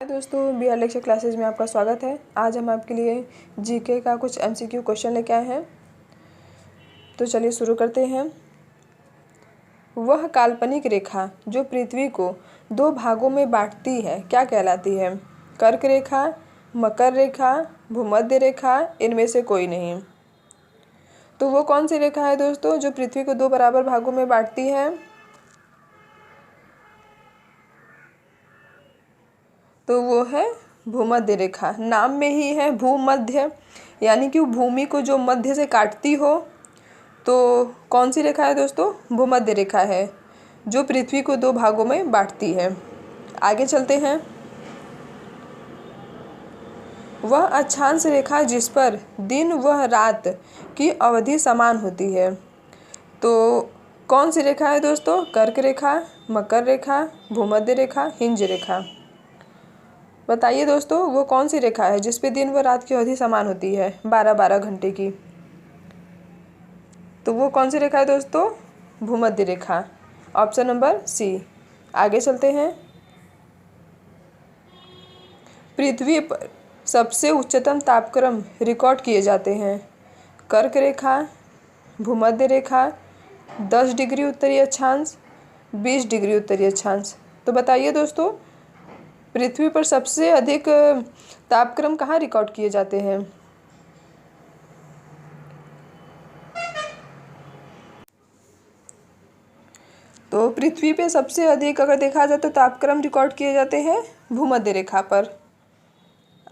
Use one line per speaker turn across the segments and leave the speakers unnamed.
दोस्तों, B are lecture classes में आपका स्वागत है। आज हम आपके लिए जीके का कुछ एमसीक्यू क्वेश्चन लेके आए हैं। तो चलिए शुरू करते हैं। वह काल्पनिक रेखा जो पृथ्वी को दो भागों में बांटती है क्या कहलाती है? कर्क रेखा, मकर रेखा, भूमध्य रेखा, इनमें से कोई नहीं। तो वो कौन सी रेखा है दोस्तों जो पृथ्वी को दो बराबर भागों में बांटती है? तो वो है भूमध्य रेखा। नाम में ही है भूमध्य, यानी कि भूमि को जो मध्य से काटती हो। तो कौन सी रेखा है दोस्तों? भूमध्य रेखा है जो पृथ्वी को दो भागों में बांटती है। आगे चलते हैं। वह अक्षांश रेखा जिस पर दिन व रात की अवधि समान होती है। तो कौन सी रेखा है दोस्तों? कर्क रेखा, मकर रेखा, भूमध्य रेखा, हिंज रेखा। बताइए दोस्तों, वो कौन सी रेखा है जिस पे दिन व रात की अवधि समान होती है 12-12 घंटे की? तो वो कौन सी रेखा है दोस्तों? भूमध्य रेखा। Option number C. आगे चलते हैं। पृथ्वी पर सबसे उच्चतम तापक्रम रिकॉर्ड किए जाते हैं। कर्क रेखा, भूमध्य रेखा, 10 डिग्री उत्तरी अक्षांश, 20 डिग्री उत्तरी अक्षांश। तो बताइए दोस्तों, पृथ्वी पर सबसे अधिक तापक्रम कहाँ रिकॉर्ड किए जाते हैं? तो पृथ्वी पे सबसे अधिक अगर देखा जाए तो तापक्रम रिकॉर्ड किए जाते हैं भूमध्य रेखा पर।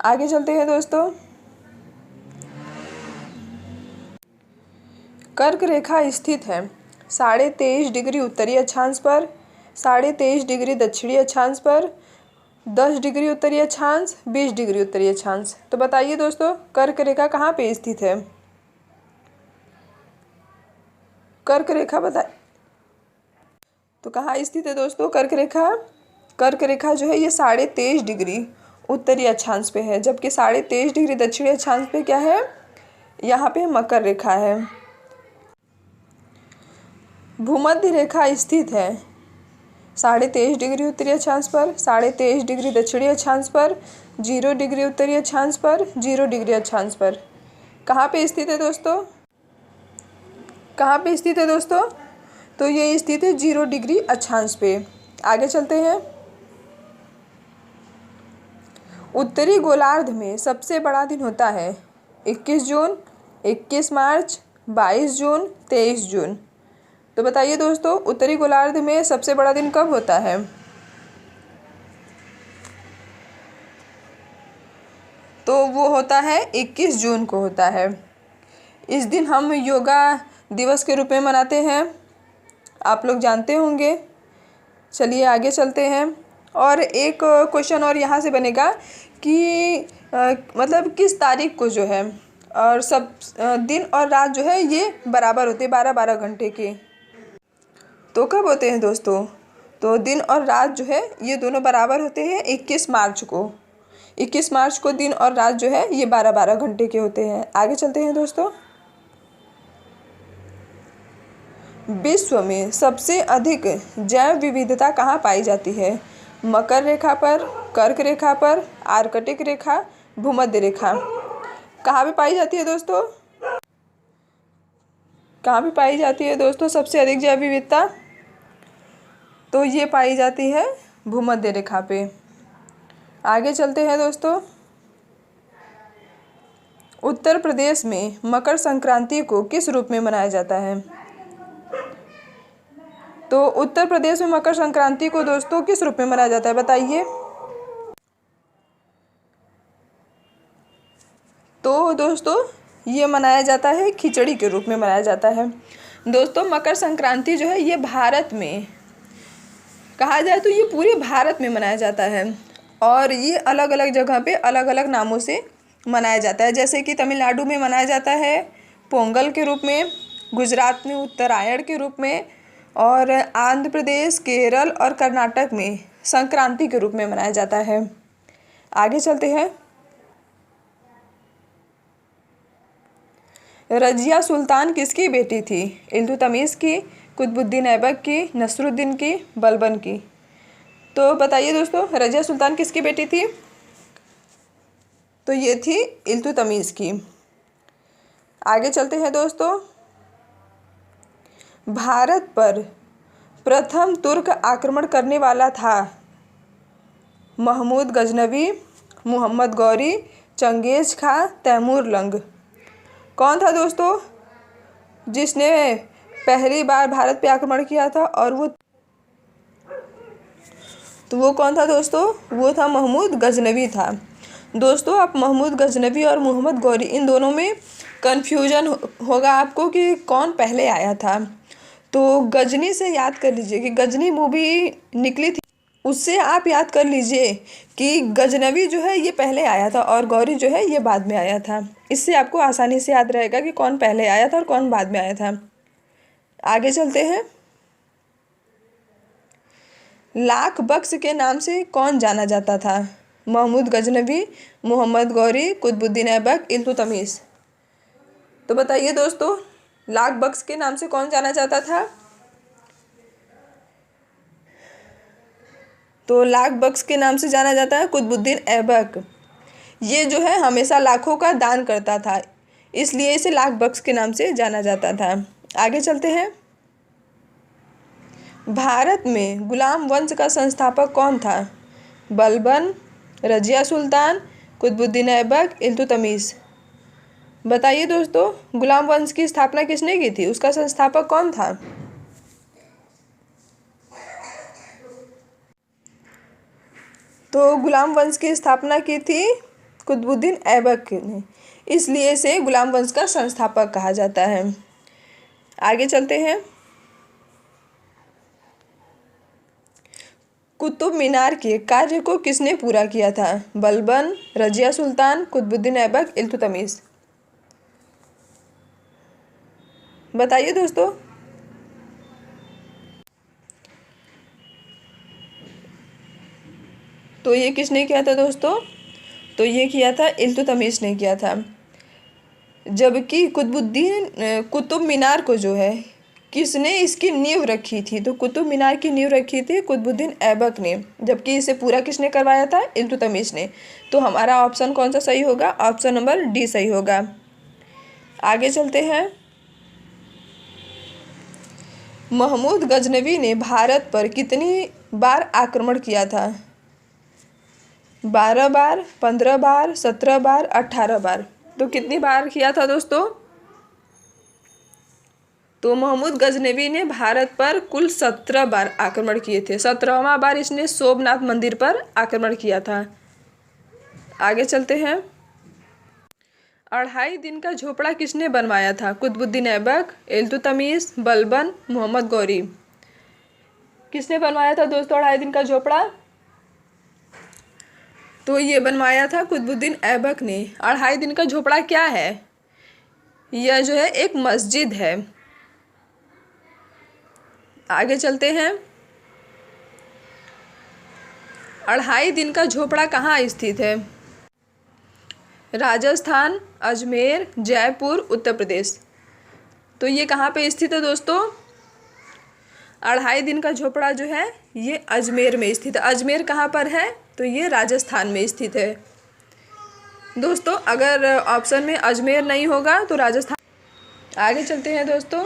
आगे चलते हैं दोस्तों। कर्क रेखा स्थित है 23.5 डिग्री उत्तरी अक्षांश पर, 23.5 डिग्री दक्षिणी अक्षांश पर, 10 डिग्री उत्तरी अक्षांश, 20 डिग्री उत्तरी अक्षांश। तो बताइए दोस्तों, कर्क रेखा कहाँ पे स्थित है? कर्क रेखा बताइए। तो कहाँ स्थित है दोस्तों कर्क रेखा? कर्क रेखा जो है ये 23.5 डिग्री उत्तरी अक्षांश पे है, जबकि 23.5 डिग्री दक्षिणी अक्षांश पे क्या है? यहाँ पे मकर रेखा है। भूमध्य रेखा स्थित है 23.5 डिग्री उत्तरी अक्षांश पर, 23.5 डिग्री दक्षिणी अक्षांश पर, 0 डिग्री उत्तरी अक्षांश पर, 0 डिग्री अक्षांश पर। कहाँ पे स्थित है दोस्तों? कहाँ पे स्थित है दोस्तों? तो ये स्थित है 0 डिग्री अक्षांश पे। आगे चलते हैं। उत्तरी गोलार्ध में सबसे बड़ा दिन होता है 21 जून, 21 मार्च, 22 जून, 23 जून। तो बताइए दोस्तों, उत्तरी गोलार्ध में सबसे बड़ा दिन कब होता है? तो वो होता है 21 जून को होता है। इस दिन हम योगा दिवस के रूप में मनाते हैं, आप लोग जानते होंगे। चलिए आगे चलते हैं। और एक क्वेश्चन और यहाँ से बनेगा कि मतलब किस तारीख को जो है और सब दिन और रात जो है ये बराबर होते हैं 12-12 घंटे के। तो कब होते हैं दोस्तों? तो दिन और रात जो है ये दोनों बराबर होते हैं 21 मार्च को। 21 मार्च को दिन और रात जो है ये 12-12 घंटे के होते हैं। आगे चलते हैं दोस्तों। विश्व में सबसे अधिक जैव विविधता कहाँ पाई जाती है? मकर रेखा पर, कर्क रेखा पर, आर्कटिक रेखा, भूमध्य रेखा। कहाँ पे पाई जाती है दोस्तों? कहाँ पे पाई जाती है दोस्तों सबसे अधिक जैव विविधता? तो ये पाई जाती है भूमध्य रेखा पे। आगे चलते हैं दोस्तों। उत्तर प्रदेश में मकर संक्रांति को किस रूप में मनाया जाता है? तो उत्तर प्रदेश में मकर संक्रांति को दोस्तों किस रूप में मनाया जाता है बताइए? तो दोस्तों ये मनाया जाता है खिचड़ी के रूप में मनाया जाता है। दोस्तों मकर संक्रांति जो है ये भारत में कहा जाए तो ये पूरे भारत में मनाया जाता है और ये अलग अलग जगह पे अलग अलग नामों से मनाया जाता है। जैसे कि तमिलनाडु में मनाया जाता है पोंगल के रूप में, गुजरात में उत्तरायण के रूप में, और आंध्र प्रदेश, केरल और कर्नाटक में संक्रांति के रूप में मनाया जाता है। आगे चलते हैं। रजिया सुल्तान किसकी बेटी थी? इल्तुतमिश की, कुतुबुद्दीन ऐबक की, नसरुद्दीन की, बलबन की। तो बताइए दोस्तों, रजिया सुल्तान किसकी बेटी थी? तो ये थी इल्तुतमिश की। आगे चलते हैं दोस्तों। भारत पर प्रथम तुर्क आक्रमण करने वाला था महमूद गजनवी, मोहम्मद गौरी, चंगेज खां, तैमूर लंग। कौन था दोस्तों जिसने पहली बार भारत पे आक्रमण किया था? और वो कौन था दोस्तों? वो था महमूद गजनवी था। दोस्तों, आप महमूद गजनवी और मोहम्मद गौरी इन दोनों में कन्फ्यूजन होगा आपको कि कौन पहले आया था। तो गजनी से याद कर लीजिए कि गजनी मूवी निकली थी, उससे आप याद कर लीजिए कि गजनवी जो है ये पहले आया था और गौरी जो है ये बाद में आया था। इससे आपको आसानी से याद रहेगा कि कौन पहले आया था और कौन बाद में आया था। आगे चलते हैं। लाख बख्श के नाम से कौन जाना जाता था? महमूद गजनवी, मोहम्मद गौरी, कुतुबुद्दीन ऐबक, इल्तुतमिश। तो बताइए दोस्तों, लाख बख्श के नाम से कौन जाना जाता था? तो लाख बख्श के नाम से जाना जाता है कुतुबुद्दीन ऐबक। ये जो है हमेशा लाखों का दान करता था, इसलिए इसे लाख बख्श के नाम से जाना जाता था। आगे चलते हैं। भारत में गुलाम वंश का संस्थापक कौन था? बलबन, रजिया सुल्तान, कुतुबुद्दीन ऐबक, इल्तुतमिश। बताइए दोस्तों, गुलाम वंश की स्थापना किसने की थी? उसका संस्थापक कौन था? तो गुलाम वंश की स्थापना की थी कुतुबुद्दीन ऐबक ने, इसलिए इसे गुलाम वंश का संस्थापक कहा जाता है। आगे चलते हैं। कुतुब मीनार के कार्य को किसने पूरा किया था? बलबन, रजिया सुल्तान, कुतुबुद्दीन ऐबक, इल्तुतमिश। बताइए दोस्तों। तो ये किसने किया था दोस्तों? तो ये किया था इल्तुतमिश ने किया था। जबकि कुतुब मीनार को जो है किसने इसकी नींव रखी थी? तो कुतुब मीनार की नींव रखी थी कुतुबुद्दीन ऐबक ने, जबकि इसे पूरा किसने करवाया था? इल्तुतमिश ने। तो हमारा ऑप्शन कौन सा सही होगा? ऑप्शन नंबर डी सही होगा। आगे चलते हैं। महमूद गजनवी ने भारत पर कितनी बार आक्रमण किया था? 12 बार, 15 बार, 17 बार, 18 बार। तो कितनी बार किया था दोस्तों? तो महमूद गजनवी ने भारत पर कुल 17 बार आक्रमण किए थे। 17वां बार इसने सोमनाथ मंदिर पर आक्रमण किया था। आगे चलते हैं। 2.5 दिन का झोपड़ा किसने बनवाया था? कुतुबुद्दीन ऐबक, इल्तुतमिश, बलबन, मोहम्मद गौरी। किसने बनवाया था दोस्तों 2.5 दिन का झोपड़ा? तो ये बनवाया था कुतुबुद्दीन ऐबक ने। 2.5 दिन का झोपड़ा क्या है? यह जो है एक मस्जिद है। आगे चलते हैं। 2.5 दिन का झोपड़ा कहाँ स्थित है? राजस्थान, अजमेर, जयपुर, उत्तर प्रदेश। तो ये कहाँ पे स्थित है दोस्तों? 2.5 दिन का झोपड़ा जो है ये अजमेर में स्थित है। अजमेर कहाँ पर है? तो ये राजस्थान में स्थित है। दोस्तों, अगर ऑप्शन में अजमेर नहीं होगा तो राजस्थान। आगे चलते हैं दोस्तों।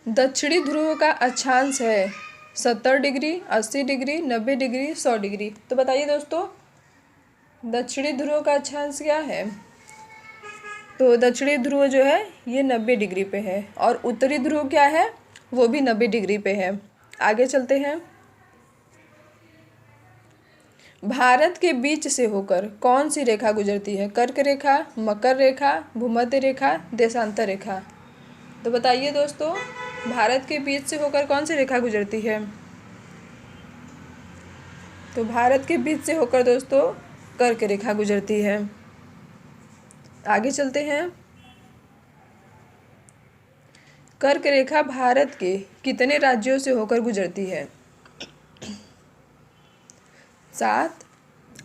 दक्षिणी ध्रुव का अक्षांश है 70 डिग्री, 80 डिग्री, 90 डिग्री, 100 डिग्री। तो बताइए दोस्तों, दक्षिणी ध्रुव का अक्षांश क्या है? तो दक्षिणी ध्रुव जो है ये 90 डिग्री पे है और उत्तरी ध्रुव क्या है? वो भी 90 डिग्री पे है। आगे चलते हैं। भारत के बीच से होकर कौन सी रेखा गुजरती है? कर्क रेखा, मकर रेखा, भूमध्य रेखा, देशांतर रेखा। तो बताइए दोस्तों, भारत के बीच से होकर कौन सी रेखा गुजरती है? तो भारत के बीच से होकर दोस्तों कर्क रेखा गुजरती है। आगे चलते हैं। कर्क रेखा भारत के कितने राज्यों से होकर गुजरती है? 7,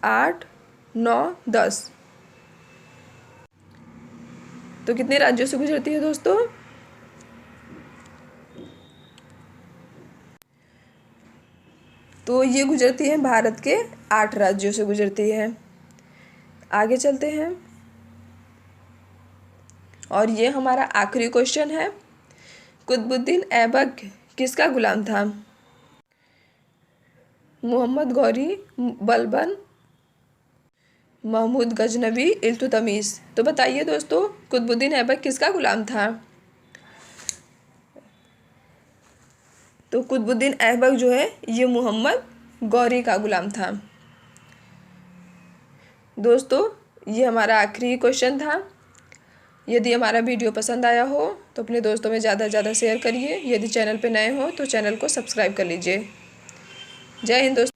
8, 9, 10। तो कितने राज्यों से गुजरती है दोस्तों? तो ये गुजरती है भारत के 8 राज्यों से गुजरती है। आगे चलते हैं और ये हमारा आखिरी क्वेश्चन है। कुतुबुद्दीन ऐबक किसका गुलाम था? मोहम्मद गौरी, बलबन, महमूद गजनवी, इल्तुतमिश। तो बताइए दोस्तों, कुतुबुद्दीन ऐबक किसका गुलाम था? तो कुतुबुद्दीन ऐबक जो है ये मोहम्मद गौरी का गुलाम था। दोस्तों ये हमारा आखिरी क्वेश्चन था। यदि हमारा वीडियो पसंद आया हो तो अपने दोस्तों में ज़्यादा से ज़्यादा शेयर करिए। यदि चैनल पे नए हो तो चैनल को सब्सक्राइब कर लीजिए। जय हिंद दोस्तों।